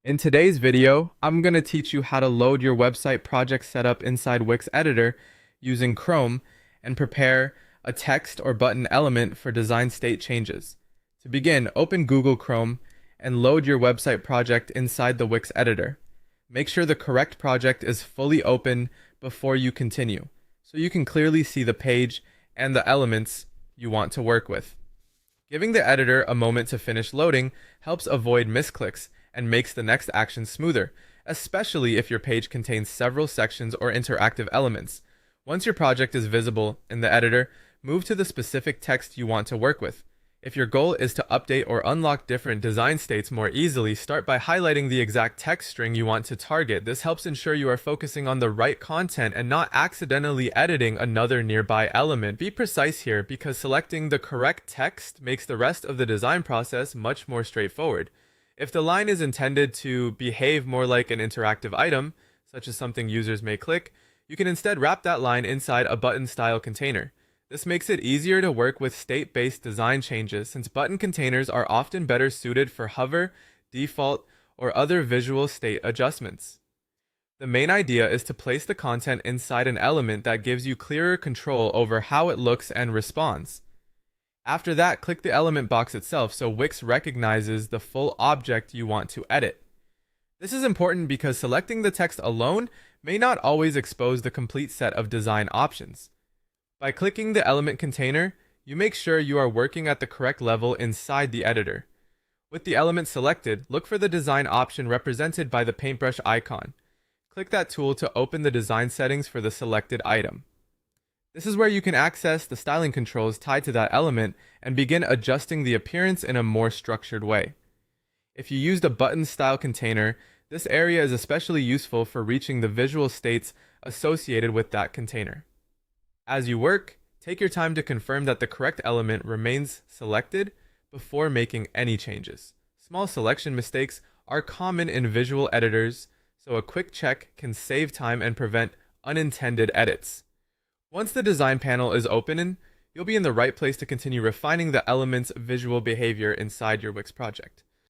In today's video, I'm going to teach you how to load your website project setup inside Wix Editor using Chrome and prepare a text or button element for design state changes. To begin, open Google Chrome and load your website project inside the Wix Editor. Make sure the correct project is fully open before you continue, so you can clearly see the page and the elements you want to work with. Giving the editor a moment to finish loading helps avoid misclicks and makes the next action smoother, especially if your page contains several sections or interactive elements. Once your project is visible in the editor, move to the specific text you want to work with. If your goal is to update or unlock different design states more easily, start by highlighting the exact text string you want to target. This helps ensure you are focusing on the right content and not accidentally editing another nearby element. Be precise here, because selecting the correct text makes the rest of the design process much more straightforward. If the line is intended to behave more like an interactive item, such as something users may click, you can instead wrap that line inside a button-style container. This makes it easier to work with state-based design changes, since button containers are often better suited for hover, default, or other visual state adjustments. The main idea is to place the content inside an element that gives you clearer control over how it looks and responds. After that, click the element box itself so Wix recognizes the full object you want to edit. This is important because selecting the text alone may not always expose the complete set of design options. By clicking the element container, you make sure you are working at the correct level inside the editor. With the element selected, look for the design option represented by the paintbrush icon. Click that tool to open the design settings for the selected item. This is where you can access the styling controls tied to that element and begin adjusting the appearance in a more structured way. If you used a button-style container, this area is especially useful for reaching the visual states associated with that container. As you work, take your time to confirm that the correct element remains selected before making any changes. Small selection mistakes are common in visual editors, so a quick check can save time and prevent unintended edits. Once the design panel is open, you'll be in the right place to continue refining the element's visual behavior inside your Wix project.